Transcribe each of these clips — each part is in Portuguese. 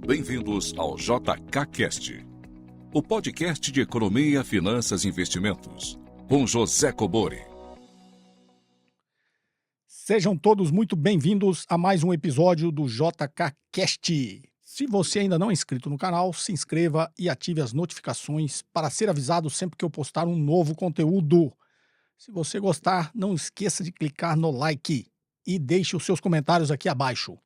Bem-vindos ao JKCast, o podcast de economia, finanças e investimentos, com José Cobori. Sejam todos muito bem-vindos a mais um episódio do JKCast. Se você ainda não é inscrito no canal, se inscreva e ative as notificações para ser avisado sempre que eu postar um novo conteúdo. Se você gostar, não esqueça de clicar no like e deixe os seus comentários aqui abaixo.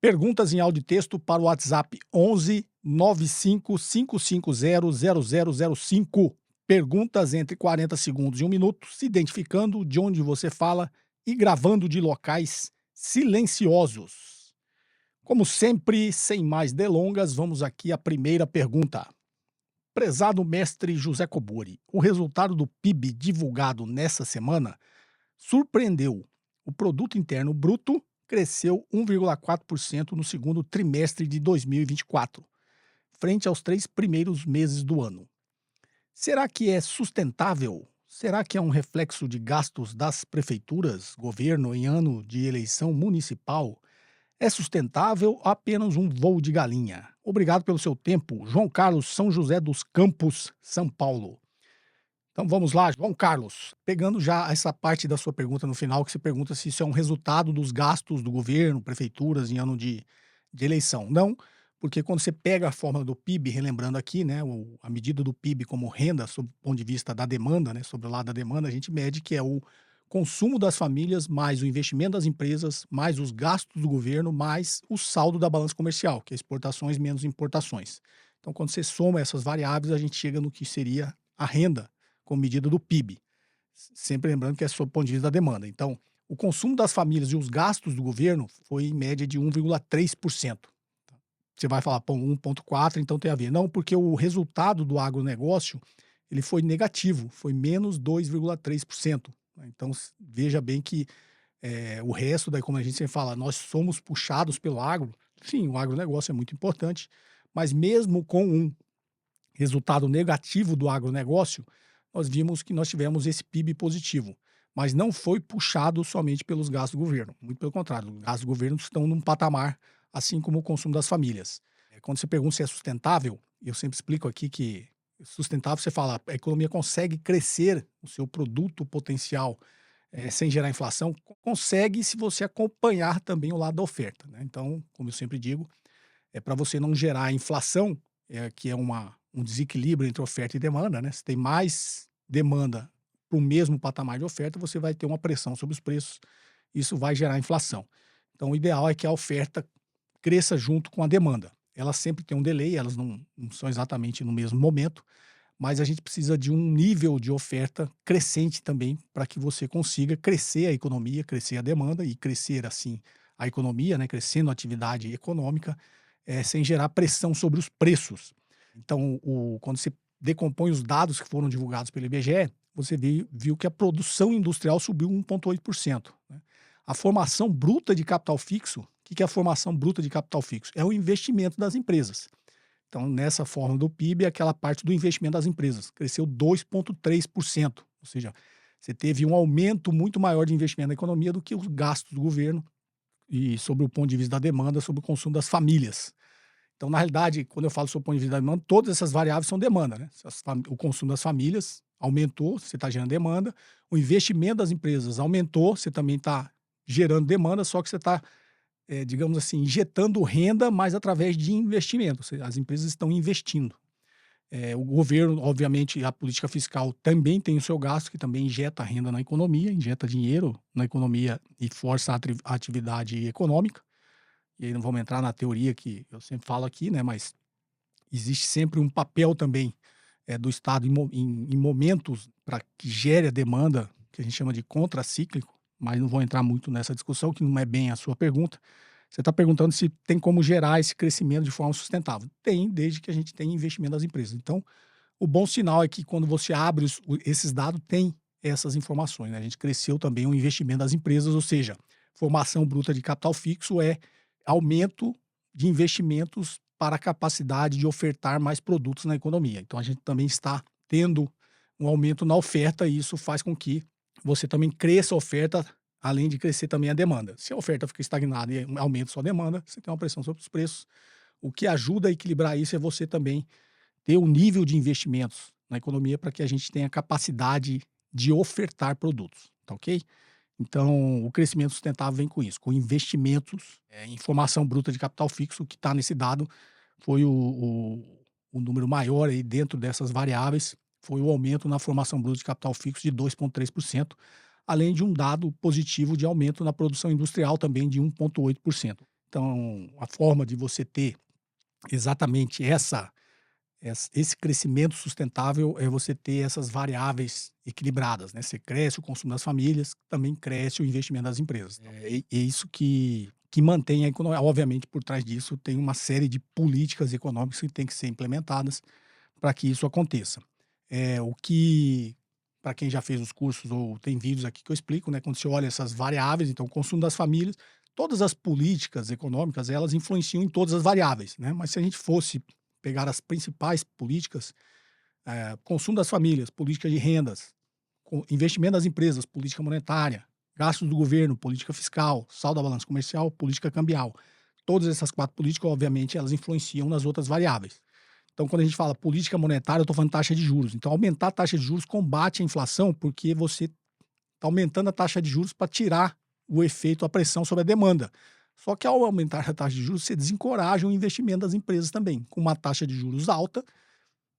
Perguntas em áudio e texto para o WhatsApp 11 95 550 0005. Perguntas entre 40 segundos e 1 minuto, se identificando de onde você fala e gravando de locais silenciosos. Como sempre, sem mais delongas, vamos aqui à primeira pergunta. Prezado mestre José Cobori, o resultado do PIB divulgado nessa semana surpreendeu. O Produto Interno Bruto cresceu 1,4% no segundo trimestre de 2024, frente aos 3 primeiros meses do ano. Será que é sustentável? Será que é um reflexo de gastos das prefeituras, governo em ano de eleição municipal? É sustentável ou apenas um voo de galinha? Obrigado pelo seu tempo. João Carlos, São José dos Campos, São Paulo. Então vamos lá, João Carlos, pegando já essa parte da sua pergunta no final, que você pergunta se isso é um resultado dos gastos do governo, prefeituras em ano de eleição. Não, porque quando você pega a fórmula do PIB, relembrando aqui, né, a medida do PIB como renda, sob o ponto de vista da demanda, né, sobre o lado da demanda, a gente mede que é o consumo das famílias, mais o investimento das empresas, mais os gastos do governo, mais o saldo da balança comercial, que é exportações menos importações. Então, quando você soma essas variáveis, a gente chega no que seria a renda, como medida do PIB. Sempre lembrando que é sob o ponto de vista da demanda. Então, o consumo das famílias e os gastos do governo foi em média de 1,3%. Você vai falar, pô, 1,4%, então tem a ver. Não, porque o resultado do agronegócio ele foi negativo, foi menos 2,3%. Então, veja bem que o resto, daí, como a gente sempre fala, nós somos puxados pelo agro. Sim, o agronegócio é muito importante, mas mesmo com um resultado negativo do agronegócio, nós vimos que nós tivemos esse PIB positivo, mas não foi puxado somente pelos gastos do governo. Muito pelo contrário, os gastos do governo estão num patamar, assim como o consumo das famílias. Quando você pergunta se é sustentável, eu sempre explico aqui que sustentável, você fala, a economia consegue crescer o seu produto potencial sem gerar inflação? Consegue se você acompanhar também o lado da oferta, né? Então, como eu sempre digo, para você não gerar inflação, que é um desequilíbrio entre oferta e demanda, né? Se tem mais demanda para o mesmo patamar de oferta, você vai ter uma pressão sobre os preços, isso vai gerar inflação. Então, o ideal é que a oferta cresça junto com a demanda. Elas sempre têm um delay, elas não são exatamente no mesmo momento, mas a gente precisa de um nível de oferta crescente também para que você consiga crescer a economia, crescer a demanda e crescer, assim, a economia, né? Crescendo a atividade econômica, sem gerar pressão sobre os preços. Então, quando você decompõe os dados que foram divulgados pelo IBGE, você viu que a produção industrial subiu 1,8%. Né? A formação bruta de capital fixo, o que é a formação bruta de capital fixo? É o investimento das empresas. Então, nessa forma do PIB, aquela parte do investimento das empresas cresceu 2,3%. Ou seja, você teve um aumento muito maior de investimento na economia do que os gastos do governo e sobre o ponto de vista da demanda, sobre o consumo das famílias. Então, na realidade, quando eu falo sobre o ponto de vista da demanda, todas essas variáveis são demanda, né? O consumo das famílias aumentou, você está gerando demanda. O investimento das empresas aumentou, você também está gerando demanda, só que você está, digamos assim, injetando renda, mas através de investimento. Ou seja, as empresas estão investindo. O governo, obviamente, a política fiscal também tem o seu gasto, que também injeta renda na economia, injeta dinheiro na economia e força a atividade econômica. E aí não vamos entrar na teoria que eu sempre falo aqui, né? Mas existe sempre um papel também do Estado em momentos para que gere a demanda, que a gente chama de contracíclico, mas não vou entrar muito nessa discussão, que não é bem a sua pergunta. Você está perguntando se tem como gerar esse crescimento de forma sustentável. Tem, desde que a gente tenha investimento das empresas. Então, o bom sinal é que quando você abre esses dados, tem essas informações, né? A gente cresceu também o investimento das empresas, ou seja, formação bruta de capital fixo é aumento de investimentos para a capacidade de ofertar mais produtos na economia. Então, a gente também está tendo um aumento na oferta e isso faz com que você também cresça a oferta, além de crescer também a demanda. Se a oferta fica estagnada e aumenta sua demanda, você tem uma pressão sobre os preços. O que ajuda a equilibrar isso é você também ter um nível de investimentos na economia para que a gente tenha capacidade de ofertar produtos, tá ok? Então, o crescimento sustentável vem com isso, com investimentos em formação bruta de capital fixo, o que está nesse dado foi o número maior aí dentro dessas variáveis, foi o aumento na formação bruta de capital fixo de 2,3%, além de um dado positivo de aumento na produção industrial também de 1,8%. Então, a forma de você ter exatamente esse crescimento sustentável é você ter essas variáveis equilibradas, né? Você cresce o consumo das famílias, também cresce o investimento das empresas. É isso que mantém a economia. Obviamente, por trás disso, tem uma série de políticas econômicas que têm que ser implementadas para que isso aconteça. O que, para quem já fez os cursos ou tem vídeos aqui que eu explico, né? Quando você olha essas variáveis, então, o consumo das famílias, todas as políticas econômicas, elas influenciam em todas as variáveis, né? Mas se a gente fosse pegar as principais políticas, consumo das famílias, política de rendas, investimento das empresas, política monetária, gastos do governo, política fiscal, saldo da balança comercial, política cambial. Todas essas 4 políticas, obviamente, elas influenciam nas outras variáveis. Então, quando a gente fala política monetária, eu estou falando taxa de juros. Então, aumentar a taxa de juros combate a inflação porque você está aumentando a taxa de juros para tirar o efeito, a pressão sobre a demanda. Só que ao aumentar a taxa de juros, você desencoraja o investimento das empresas também. Com uma taxa de juros alta,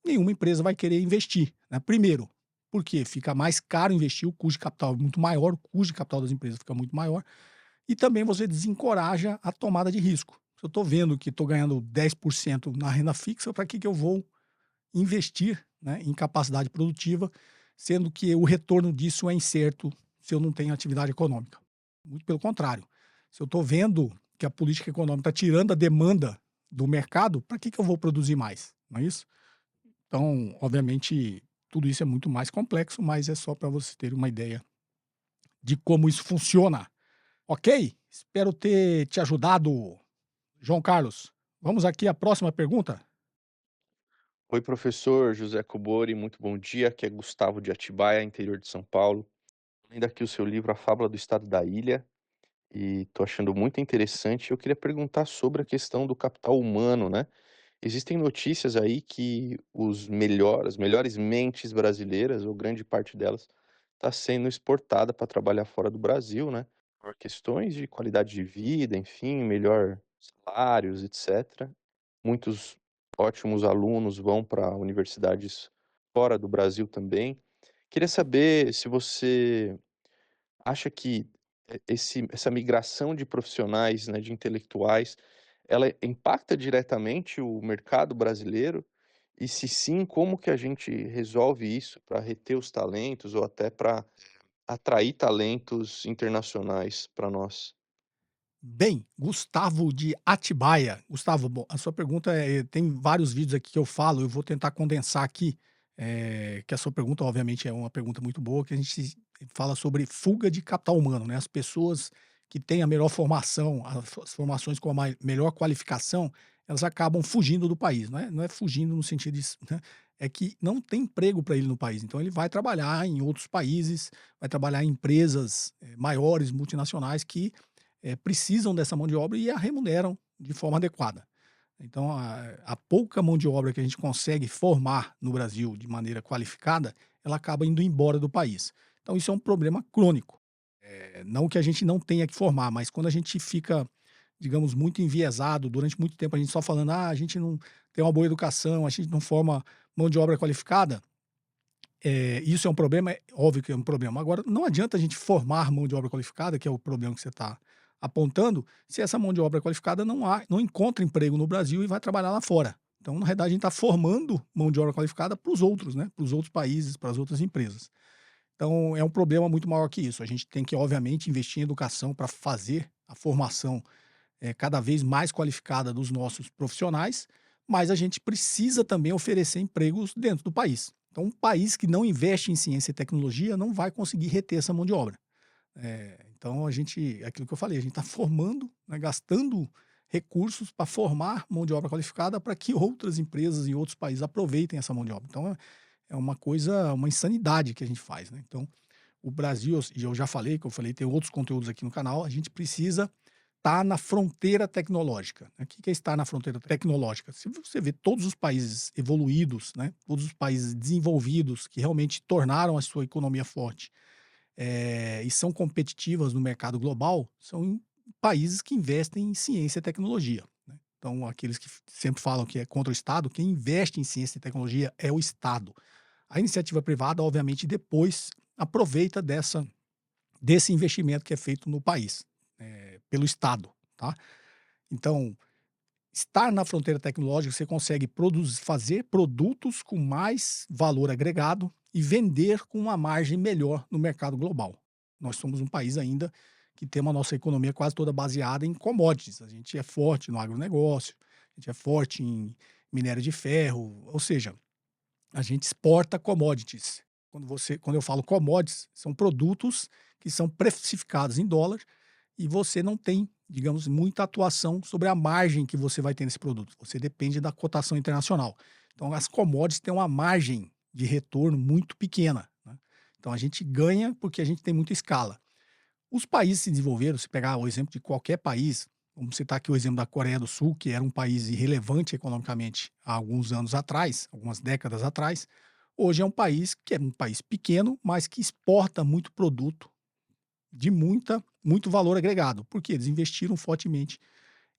nenhuma empresa vai querer investir, né? Primeiro, porque fica mais caro investir, o custo de capital é muito maior, o custo de capital das empresas fica muito maior, e também você desencoraja a tomada de risco. Se eu estou vendo que estou ganhando 10% na renda fixa, para que eu vou investir, né, em capacidade produtiva, sendo que o retorno disso é incerto se eu não tenho atividade econômica? Muito pelo contrário. Se eu estou vendo que a política econômica está tirando a demanda do mercado, para que eu vou produzir mais? Não é isso? Então, obviamente, tudo isso é muito mais complexo, mas é só para você ter uma ideia de como isso funciona. Ok? Espero ter te ajudado, João Carlos. Vamos aqui à próxima pergunta? Oi, professor José Cobori, muito bom dia. Aqui é Gustavo de Atibaia, interior de São Paulo. Lendo aqui o seu livro A Fábula do Estado da Ilha e tô achando muito interessante. Eu queria perguntar sobre a questão do capital humano, né? Existem notícias aí que as melhores mentes brasileiras, ou grande parte delas, está sendo exportada para trabalhar fora do Brasil, né? Por questões de qualidade de vida, enfim, melhor salários, etc. Muitos ótimos alunos vão para universidades fora do Brasil também. Queria saber se você acha que essa migração de profissionais, né, de intelectuais, ela impacta diretamente o mercado brasileiro? E se sim, como que a gente resolve isso para reter os talentos ou até para atrair talentos internacionais para nós? Bem, Gustavo de Atibaia. Gustavo, bom, a sua pergunta tem vários vídeos aqui que eu falo, eu vou tentar condensar aqui, que a sua pergunta, obviamente, é uma pergunta muito boa, que a gente fala sobre fuga de capital humano, né? As pessoas que têm a melhor formação, as formações com a melhor qualificação, elas acabam fugindo do país, não é fugindo no sentido de, né? É que não tem emprego para ele no país, então ele vai trabalhar em outros países, vai trabalhar em empresas maiores, multinacionais, que precisam dessa mão de obra e a remuneram de forma adequada. Então, a pouca mão de obra que a gente consegue formar no Brasil de maneira qualificada, ela acaba indo embora do país. Então, isso é um problema crônico. Não que a gente não tenha que formar, mas quando a gente fica, digamos, muito enviesado, durante muito tempo a gente só falando, a gente não tem uma boa educação, a gente não forma mão de obra qualificada, isso é um problema, é óbvio que é um problema. Agora, não adianta a gente formar mão de obra qualificada, que é o problema que você está apontando, se essa mão de obra qualificada não encontra emprego no Brasil e vai trabalhar lá fora. Então, na realidade, a gente está formando mão de obra qualificada para os outros, né? Para os outros países, para as outras empresas. Então, é um problema muito maior que isso. A gente tem que, obviamente, investir em educação para fazer a formação cada vez mais qualificada dos nossos profissionais, mas a gente precisa também oferecer empregos dentro do país. Então, um país que não investe em ciência e tecnologia não vai conseguir reter essa mão de obra. Então, é aquilo que eu falei, a gente está formando, né, gastando recursos para formar mão de obra qualificada para que outras empresas em outros países aproveitem essa mão de obra. Então, é uma coisa, uma insanidade que a gente faz, né? Então, o Brasil, e eu já falei, que eu falei, tem outros conteúdos aqui no canal, a gente precisa está na fronteira tecnológica, né? O que é estar na fronteira tecnológica? Se você vê todos os países evoluídos, né, todos os países desenvolvidos que realmente tornaram a sua economia forte, e são competitivas no mercado global, são países que investem em ciência e tecnologia, né. Então aqueles que sempre falam que é contra o Estado, quem investe em ciência e tecnologia é o Estado. A iniciativa privada, obviamente, depois aproveita desse investimento que é feito no país, pelo Estado, tá. Então, estar na fronteira tecnológica, você consegue fazer produtos com mais valor agregado e vender com uma margem melhor no mercado global. Nós somos um país ainda que tem a nossa economia quase toda baseada em commodities. A gente é forte no agronegócio, a gente é forte em minério de ferro, ou seja, a gente exporta commodities. Quando eu falo commodities, são produtos que são precificados em dólar e você não tem, digamos, muita atuação sobre a margem que você vai ter nesse produto. Você depende da cotação internacional. Então, as commodities têm uma margem de retorno muito pequena, né? Então, a gente ganha porque a gente tem muita escala. Os países se desenvolveram, se pegar o exemplo de qualquer país, vamos citar aqui o exemplo da Coreia do Sul, que era um país irrelevante economicamente há alguns anos atrás, algumas décadas atrás. Hoje é um país que é um país pequeno, mas que exporta muito produto de muito valor agregado, porque eles investiram fortemente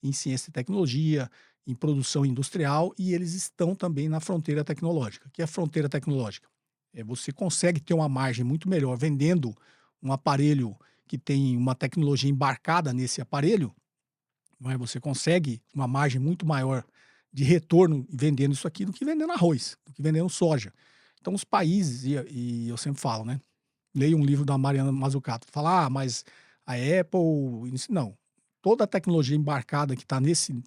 em ciência e tecnologia, em produção industrial e eles estão também na fronteira tecnológica. O que é a fronteira tecnológica? Você consegue ter uma margem muito melhor vendendo um aparelho que tem uma tecnologia embarcada nesse aparelho, não é? Você consegue uma margem muito maior de retorno vendendo isso aqui do que vendendo arroz, do que vendendo soja. Então os países, e eu sempre falo, né? Leio um livro da Mariana Mazzucato, fala, mas a Apple, não, toda a tecnologia embarcada que está nesse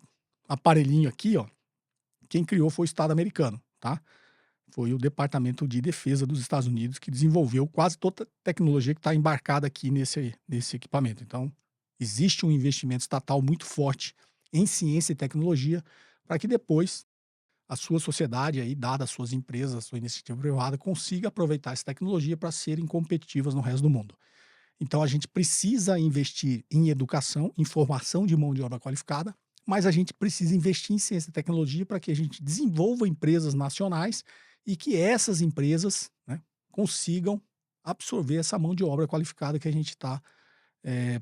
aparelhinho aqui, ó, quem criou foi o Estado americano, tá? Foi o Departamento de Defesa dos Estados Unidos que desenvolveu quase toda a tecnologia que está embarcada aqui nesse equipamento. Então, existe um investimento estatal muito forte em ciência e tecnologia para que depois a sua sociedade, aí, dada as suas empresas, a sua iniciativa privada, consiga aproveitar essa tecnologia para serem competitivas no resto do mundo. Então, a gente precisa investir em educação, em formação de mão de obra qualificada, mas a gente precisa investir em ciência e tecnologia para que a gente desenvolva empresas nacionais e que essas empresas, né, consigam absorver essa mão de obra qualificada que a gente está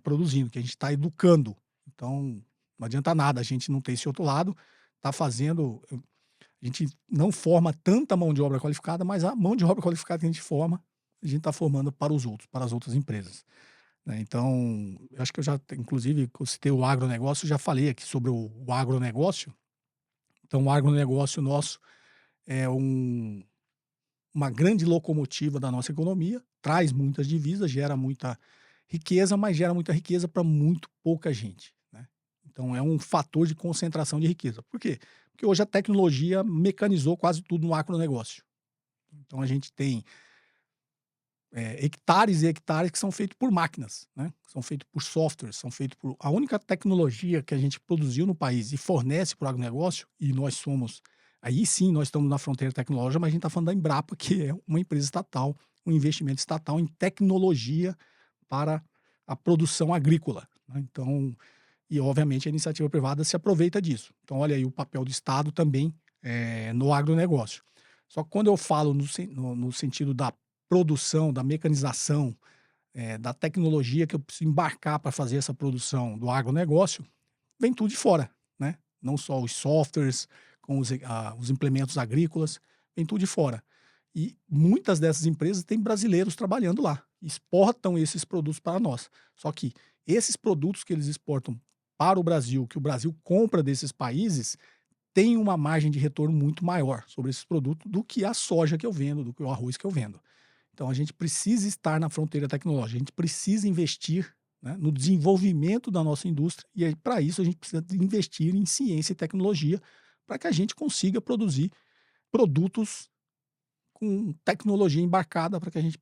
produzindo, que a gente está educando. Então, não adianta nada a gente não ter esse outro lado, está fazendo. A gente não forma tanta mão de obra qualificada, mas a mão de obra qualificada que a gente forma, a gente está formando para os outros, para as outras empresas, né? Então, eu acho que eu já, inclusive, eu citei o agronegócio, já falei aqui sobre o agronegócio. Então, o agronegócio nosso é uma grande locomotiva da nossa economia, traz muitas divisas, gera muita riqueza, mas gera muita riqueza para muito pouca gente, né? Então, é um fator de concentração de riqueza. Por quê? Porque hoje a tecnologia mecanizou quase tudo no agronegócio. Então, a gente tem hectares e hectares que são feitos por máquinas, né? São feitos por softwares, são feitos por. A única tecnologia que a gente produziu no país e fornece para o agronegócio, e nós somos. Aí sim, nós estamos na fronteira tecnológica, mas a gente está falando da Embrapa, que é uma empresa estatal, um investimento estatal em tecnologia para a produção agrícola, né? Então, e obviamente a iniciativa privada se aproveita disso. Então, olha aí o papel do Estado também no agronegócio. Só que quando eu falo no sentido da produção, da mecanização, da tecnologia que eu preciso embarcar para fazer essa produção do agronegócio, vem tudo de fora, né? Não só os softwares, com os implementos agrícolas, vem tudo de fora. E muitas dessas empresas têm brasileiros trabalhando lá, exportam esses produtos para nós. Só que esses produtos que eles exportam para o Brasil, que o Brasil compra desses países, tem uma margem de retorno muito maior sobre esses produtos do que a soja que eu vendo, do que o arroz que eu vendo. Então, a gente precisa estar na fronteira tecnológica, a gente precisa investir, né, no desenvolvimento da nossa indústria e, para isso, a gente precisa investir em ciência e tecnologia para que a gente consiga produzir produtos com tecnologia embarcada para que a gente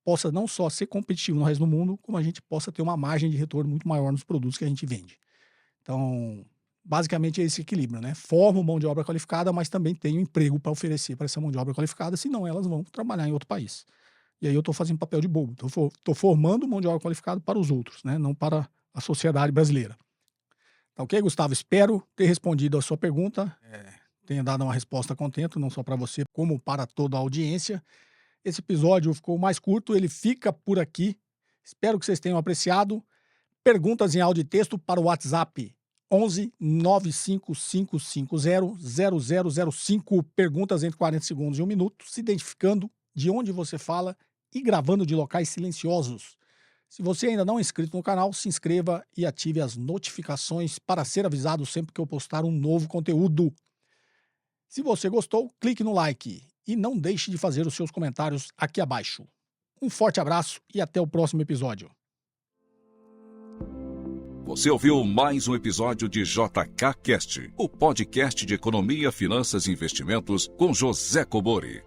possa não só ser competitivo no resto do mundo, como a gente possa ter uma margem de retorno muito maior nos produtos que a gente vende. Então, basicamente é esse equilíbrio, né? Formo mão de obra qualificada, mas também tenho emprego para oferecer para essa mão de obra qualificada, senão elas vão trabalhar em outro país. E aí eu estou fazendo papel de bobo, estou formando mão de obra qualificada para os outros, né? Não para a sociedade brasileira. Tá ok, Gustavo? Espero ter respondido a sua pergunta. Tenha dado uma resposta contente, não só para você, como para toda a audiência. Esse episódio ficou mais curto, ele fica por aqui. Espero que vocês tenham apreciado. Perguntas em áudio e texto para o WhatsApp 11 95550 0005. Perguntas entre 40 segundos e 1 minuto, se identificando de onde você fala e gravando de locais silenciosos. Se você ainda não é inscrito no canal, se inscreva e ative as notificações para ser avisado sempre que eu postar um novo conteúdo. Se você gostou, clique no like e não deixe de fazer os seus comentários aqui abaixo. Um forte abraço e até o próximo episódio. Você ouviu mais um episódio de JK Cast, o podcast de economia, finanças e investimentos com José Cobori.